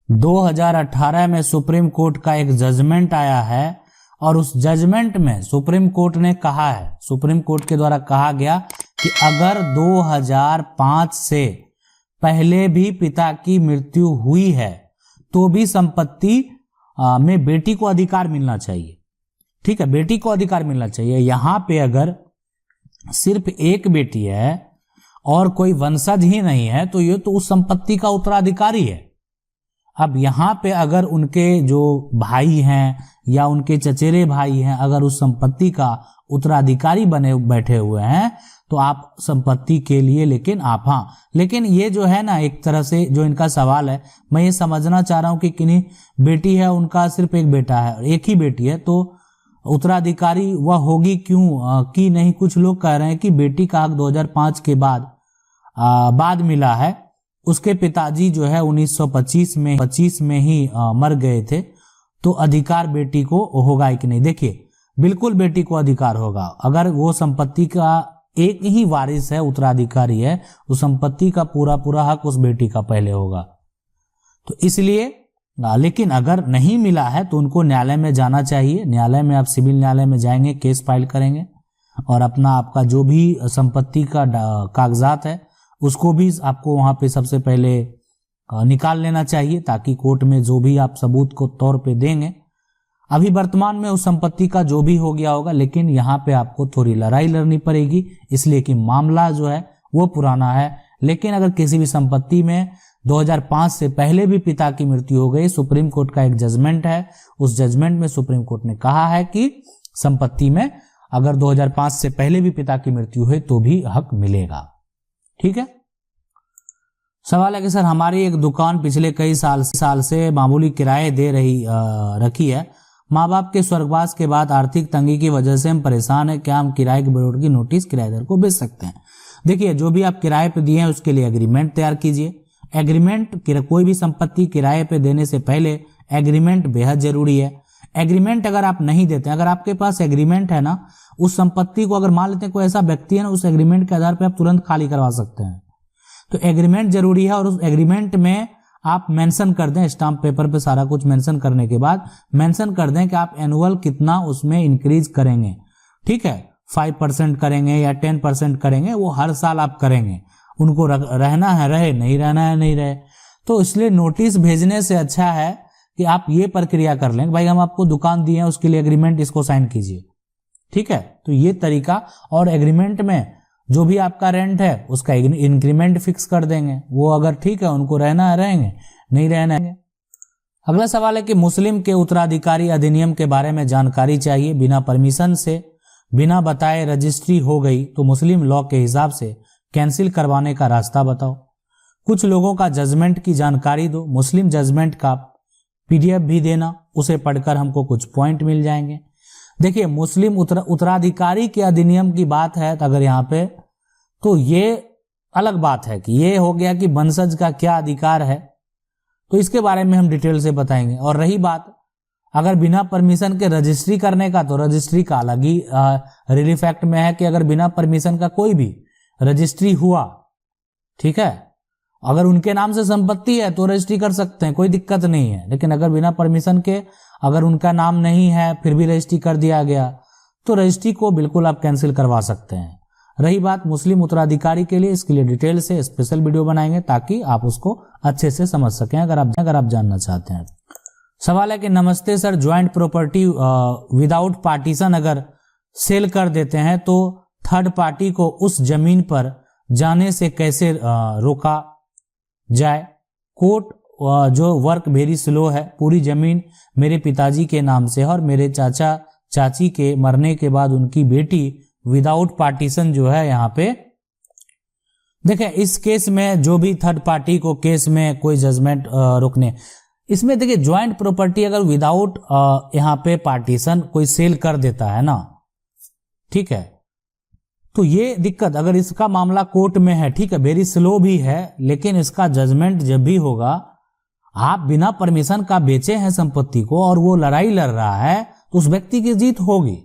2018 में supreme court का एक जजमेंट आया है और उस जजमेंट में सुप्रीम कोर्ट ने कहा है, सुप्रीम कोर्ट के द्वारा कहा गया कि अगर 2005 से पहले भी पिता की मृत्यु हुई है तो भी संपत्ति में बेटी को अधिकार मिलना चाहिए। ठीक है, बेटी को अधिकार मिलना चाहिए। यहां पे अगर सिर्फ एक बेटी है और कोई वंशज ही नहीं है तो ये तो उस संपत्ति का उत्तराधिकारी है। अब यहां पे अगर उनके जो भाई हैं या उनके चचेरे भाई हैं अगर उस संपत्ति का उत्तराधिकारी बने बैठे हुए हैं तो आप संपत्ति के लिए लेकिन ये जो है ना, एक तरह से जो इनका सवाल है, मैं ये समझना चाह रहा हूं कि किन्हीं बेटी है, उनका सिर्फ एक बेटा है, एक ही बेटी है, तो उत्तराधिकारी वह होगी क्यों कि नहीं। कुछ लोग कह रहे हैं कि बेटी का हक 2005 के बाद मिला है। उसके पिताजी जो है 1925 में ही मर गए थे, तो अधिकार बेटी को होगा कि नहीं। देखिए, बिल्कुल बेटी को अधिकार होगा। अगर वो संपत्ति का एक ही वारिस है, उत्तराधिकारी है, उस संपत्ति का पूरा हक उस बेटी का पहले होगा। तो इसलिए, लेकिन अगर नहीं मिला है तो उनको न्यायालय में जाना चाहिए। न्यायालय में आप सिविल न्यायालय में जाएंगे, केस फाइल करेंगे और आपका जो भी संपत्ति का कागजात है उसको भी आपको वहां पे सबसे पहले निकाल लेना चाहिए, ताकि कोर्ट में जो भी आप सबूत को तौर पे देंगे, अभी वर्तमान में उस संपत्ति का जो भी हो गया होगा, लेकिन यहाँ पे आपको थोड़ी लड़ाई लड़नी पड़ेगी, इसलिए कि मामला जो है वो पुराना है। लेकिन अगर किसी भी संपत्ति में 2005 से पहले भी पिता की मृत्यु हो गई, सुप्रीम कोर्ट का एक जजमेंट है, उस जजमेंट में सुप्रीम कोर्ट ने कहा है कि संपत्ति में अगर 2005 से पहले भी पिता की मृत्यु हुई तो भी हक मिलेगा। ठीक है। सवाल है कि सर हमारी एक दुकान पिछले कई साल से मामूली किराए दे रखी है। माँ बाप के स्वर्गवास के बाद आर्थिक तंगी की वजह से हम परेशान हैं। क्या हम किराए के विरोध की नोटिस किराएदार को भेज सकते हैं? देखिए, जो भी आप किराए पे दिए हैं उसके लिए एग्रीमेंट तैयार कीजिए। एग्रीमेंट, कोई भी संपत्ति किराए पे देने से पहले एग्रीमेंट बेहद जरूरी है। एग्रीमेंट अगर आप नहीं देते, अगर आपके पास एग्रीमेंट है ना, उस संपत्ति को अगर मान लेते हैं कोई ऐसा व्यक्ति है ना, उस एग्रीमेंट के आधार पर आप तुरंत खाली करवा सकते हैं। तो एग्रीमेंट जरूरी है और उस एग्रीमेंट में आप मेंशन कर दें, स्टाम्प पेपर पे सारा कुछ मेंशन करने के बाद मेंशन कर दें कि आप एनुअल कितना उसमें इंक्रीज करेंगे। ठीक है, 5% करेंगे या 10% करेंगे, वो हर साल आप करेंगे। उनको रहना है रहे, नहीं रहना है नहीं रहे। तो इसलिए नोटिस भेजने से अच्छा है कि आप ये प्रक्रिया कर लें, भाई हम आपको दुकान दिए हैं, उसके लिए एग्रीमेंट, इसको साइन कीजिए। ठीक है, तो ये तरीका, और एग्रीमेंट में जो भी आपका रेंट है उसका इंक्रीमेंट फिक्स कर देंगे। वो अगर ठीक है, उनको रहना है रहेंगे, नहीं रहना है। अगला सवाल है कि मुस्लिम के उत्तराधिकारी अधिनियम के बारे में जानकारी चाहिए। बिना परमिशन से बिना बताए रजिस्ट्री हो गई तो मुस्लिम लॉ के हिसाब से कैंसिल करवाने का रास्ता बताओ। कुछ लोगों का जजमेंट की जानकारी दो। मुस्लिम जजमेंट का PDF भी देना, उसे पढ़कर हमको कुछ पॉइंट मिल जाएंगे। देखिए, मुस्लिम उत्तराधिकारी के अधिनियम की बात है तो अगर यहाँ पे, तो ये अलग बात है कि ये हो गया कि वंशज का क्या अधिकार है, तो इसके बारे में हम डिटेल से बताएंगे। और रही बात अगर बिना परमिशन के रजिस्ट्री करने का, तो रजिस्ट्री का अलग ही रिलीफ एक्ट में है कि अगर बिना परमिशन का कोई भी रजिस्ट्री हुआ, ठीक है, अगर उनके नाम से संपत्ति है तो रजिस्ट्री कर सकते हैं, कोई दिक्कत नहीं है। लेकिन अगर बिना परमिशन के, अगर उनका नाम नहीं है फिर भी रजिस्ट्री कर दिया गया, तो रजिस्ट्री को बिल्कुल आप कैंसिल करवा सकते हैं। रही बात मुस्लिम उत्तराधिकारी के लिए, इसके लिए डिटेल से स्पेशल वीडियो बनाएंगे ताकि आप उसको अच्छे से समझ सकें अगर आप जानना चाहते हैं। सवाल है कि नमस्ते sir, joint property without partition अगर सेल कर देते हैं तो थर्ड पार्टी को उस जमीन पर जाने से कैसे रोका जाए? कोर्ट जो वर्क वेरी स्लो है, पूरी जमीन मेरे पिताजी के नाम से है और मेरे चाचा चाची के मरने के बाद उनकी बेटी विदाउट पार्टीशन जो है यहाँ पे, देखिए इस केस में जो भी थर्ड पार्टी को केस में कोई जजमेंट रोकने, इसमें देखिए ज्वाइंट प्रॉपर्टी अगर विदाउट यहाँ पे पार्टीशन कोई सेल कर देता है ना, ठीक है, तो ये दिक्कत, अगर इसका मामला कोर्ट में है, ठीक है, वेरी स्लो भी है, लेकिन इसका जजमेंट जब भी होगा, आप बिना परमिशन का बेचे हैं संपत्ति को और वो लड़ाई लड़ रहा है, तो उस व्यक्ति की जीत होगी,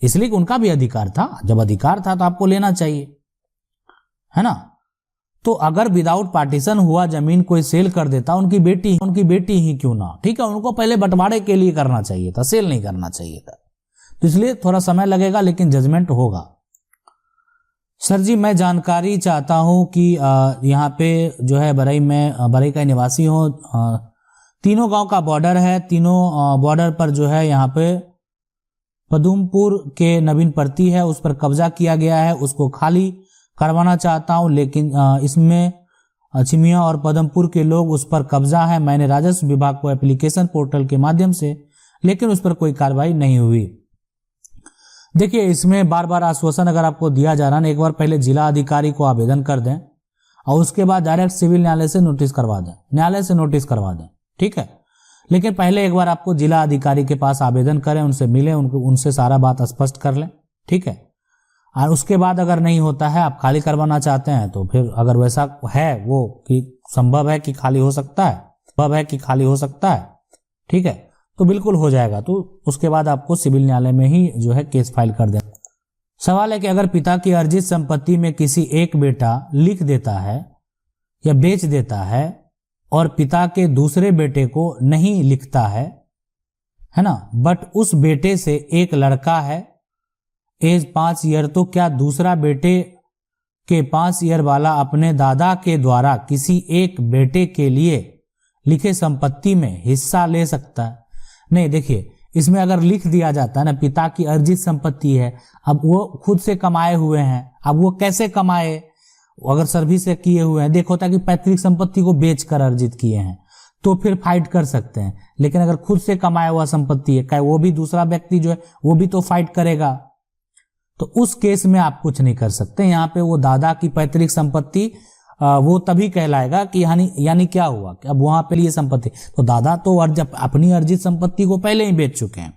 इसलिए कि उनका भी अधिकार था। जब अधिकार था तो आपको लेना चाहिए, है ना। तो अगर विदाउट पार्टीशन हुआ जमीन कोई सेल कर देता, उनकी बेटी ही क्यों ना, ठीक है, उनको पहले बंटवारे के लिए करना चाहिए था, सेल नहीं करना चाहिए था। तो इसलिए थोड़ा समय लगेगा लेकिन जजमेंट होगा। सर जी मैं जानकारी चाहता हूं कि यहाँ पे जो है बरई का निवासी हूँ, तीनों गांव का बॉर्डर है, तीनों बॉर्डर पर जो है यहाँ पे पदुमपुर के नवीन परती है, उस पर कब्जा किया गया है, उसको खाली करवाना चाहता हूं, लेकिन इसमें चिमिया और पदमपुर के लोग उस पर कब्जा है। मैंने राजस्व विभाग को एप्लीकेशन पोर्टल के माध्यम से, लेकिन उस पर कोई कार्रवाई नहीं हुई। देखिए इसमें बार बार आश्वासन अगर आपको दिया जा रहा है, एक बार पहले जिला अधिकारी को आवेदन कर दें और उसके बाद डायरेक्ट सिविल न्यायालय से नोटिस करवा दें, न्यायालय से नोटिस करवा दें, ठीक है। लेकिन पहले एक बार आपको जिला अधिकारी के पास आवेदन करें, उनसे मिलें, उनसे सारा बात स्पष्ट कर लें, ठीक है। और उसके बाद अगर नहीं होता है, आप खाली करवाना चाहते हैं, तो फिर अगर वैसा है वो कि संभव है कि खाली हो सकता है, ठीक है, तो बिल्कुल हो जाएगा। तो उसके बाद आपको सिविल न्यायालय में ही जो है केस फाइल कर देना। सवाल है कि अगर पिता की अर्जित संपत्ति में किसी एक बेटा लिख देता है या बेच देता है और पिता के दूसरे बेटे को नहीं लिखता है ना, बट उस बेटे से एक लड़का है, एज 5 ईयर, तो क्या दूसरा बेटे के 5 ईयर वाला अपने दादा के द्वारा किसी एक बेटे के लिए लिखे संपत्ति में हिस्सा ले सकता है? नहीं, देखिए इसमें अगर लिख दिया जाता है ना, पिता की अर्जित संपत्ति है, अब वो खुद से कमाए हुए हैं, अब वो कैसे कमाए, अगर सर्विस से किए हुए हैं, देखो ताकि पैतृक संपत्ति को बेचकर अर्जित किए हैं तो फिर फाइट कर सकते हैं। लेकिन अगर खुद से कमाया हुआ संपत्ति है, वो भी दूसरा व्यक्ति जो है वो भी तो फाइट करेगा, तो उस केस में आप कुछ नहीं कर सकते। यहाँ पे वो दादा की पैतृक संपत्ति वो तभी कहलाएगा कि यानी क्या हुआ कि अब वहां पे ये संपत्ति, तो दादा तो अपनी अर्जित संपत्ति को पहले ही बेच चुके हैं,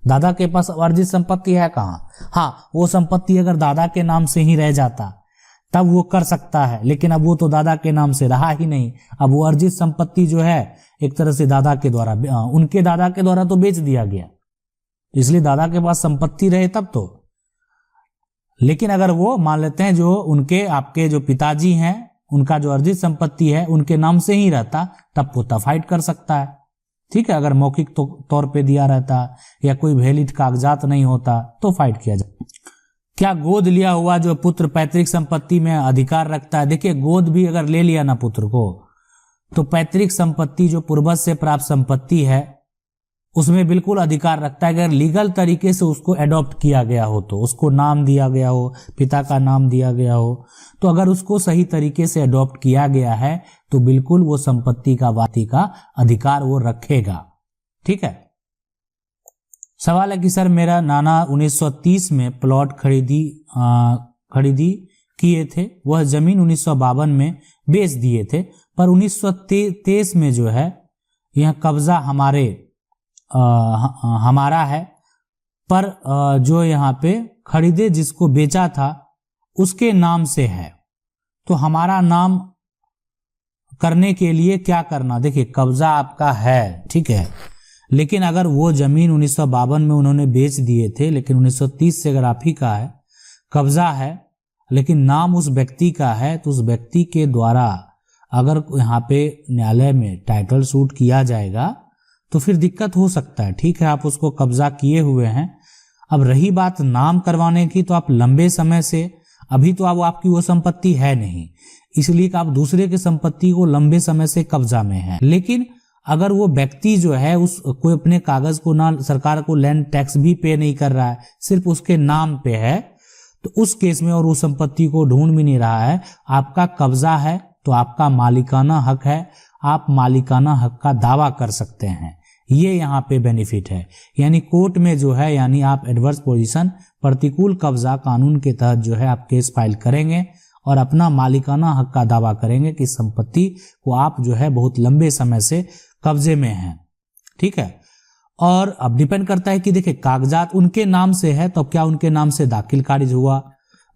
दादा के पास अर्जित संपत्ति है कहाँ। हाँ, वो संपत्ति अगर दादा के नाम से ही रह जाता तब वो कर सकता है, लेकिन अब वो तो दादा के नाम से रहा ही नहीं, अब वो अर्जित संपत्ति जो है एक तरह से दादा के द्वारा, उनके दादा के द्वारा तो बेच दिया गया, इसलिए दादा के पास संपत्ति रहे तब तो। लेकिन अगर वो मान लेते हैं जो उनके आपके जो पिताजी हैं उनका जो अर्जित संपत्ति है उनके नाम से ही रहता, तब पोता फाइट कर सकता है, ठीक है। अगर मौखिक तौर पे दिया रहता या कोई वैलिड कागजात नहीं होता तो फाइट किया जाता। क्या गोद लिया हुआ जो पुत्र पैतृक संपत्ति में अधिकार रखता है? देखिए गोद भी अगर ले लिया ना पुत्र को, तो पैतृक संपत्ति जो पूर्वज से प्राप्त संपत्ति है उसमें बिल्कुल अधिकार रखता है। अगर लीगल तरीके से उसको एडॉप्ट किया गया हो, तो उसको नाम दिया गया हो, पिता का नाम दिया गया हो, तो अगर उसको सही तरीके से एडॉप्ट किया गया है तो बिल्कुल वो संपत्ति का वाती का अधिकार वो रखेगा, ठीक है। सवाल है कि सर मेरा नाना 1930 में प्लॉट खरीदी किए थे, वह जमीन 1952 में बेच दिए थे, पर 1923 में जो है यह कब्जा हमारा है, पर जो यहाँ पे खरीदे जिसको बेचा था उसके नाम से है, तो हमारा नाम करने के लिए क्या करना? देखिए कब्जा आपका है, ठीक है, लेकिन अगर वो जमीन 1952 में उन्होंने बेच दिए थे, लेकिन 1930 से अगर आप ही का है, कब्जा है, लेकिन नाम उस व्यक्ति का है, तो उस व्यक्ति के द्वारा अगर यहाँ पे न्यायालय में टाइटल सूट किया जाएगा तो फिर दिक्कत हो सकता है, ठीक है। आप उसको कब्जा किए हुए हैं। अब रही बात नाम करवाने की, तो आप लंबे समय से, अभी तो आपकी वो संपत्ति है नहीं, इसलिए कि आप दूसरे की संपत्ति को लंबे समय से कब्जा में है। लेकिन अगर वो व्यक्ति जो है कोई अपने कागज को ना सरकार को लैंड टैक्स भी पे नहीं कर रहा है, सिर्फ उसके नाम पे है, तो उस केस में और उस संपत्ति को ढूंढ भी नहीं रहा है, आपका कब्जा है, तो आपका मालिकाना हक है, आप मालिकाना हक का दावा कर सकते हैं। ये यहाँ पे बेनिफिट है, यानी कोर्ट में जो है, यानी आप एडवर्स पोजीशन प्रतिकूल कब्जा कानून के तहत जो है आप केस फाइल करेंगे और अपना मालिकाना हक का दावा करेंगे कि संपत्ति को आप जो है बहुत लंबे समय से कब्जे में हैं, ठीक है। और अब डिपेंड करता है कि देखिए कागजात उनके नाम से है, तो क्या उनके नाम से दाखिल खारिज हुआ,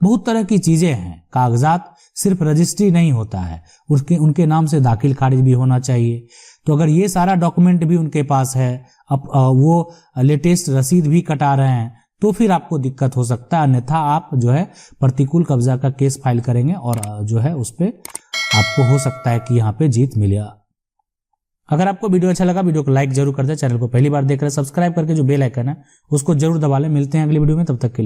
बहुत तरह की चीजें हैं। कागजात सिर्फ रजिस्ट्री नहीं होता है, उनके नाम से दाखिल खारिज भी होना चाहिए। तो अगर ये सारा डॉक्यूमेंट भी उनके पास है, अब वो लेटेस्ट रसीद भी कटा रहे हैं, तो फिर आपको दिक्कत हो सकता है। अन्यथा आप जो है प्रतिकूल कब्जा का केस फाइल करेंगे और जो है उस पर आपको हो सकता है कि यहाँ पे जीत मिले। अगर आपको वीडियो अच्छा लगा, वीडियो को लाइक जरूर कर दें। चैनल को पहली बार देख रहे हैं सब्सक्राइब करके जो बेल आइकन है उसको जरूर दबा लें। मिलते हैं अगली वीडियो में, तब तक के लिए।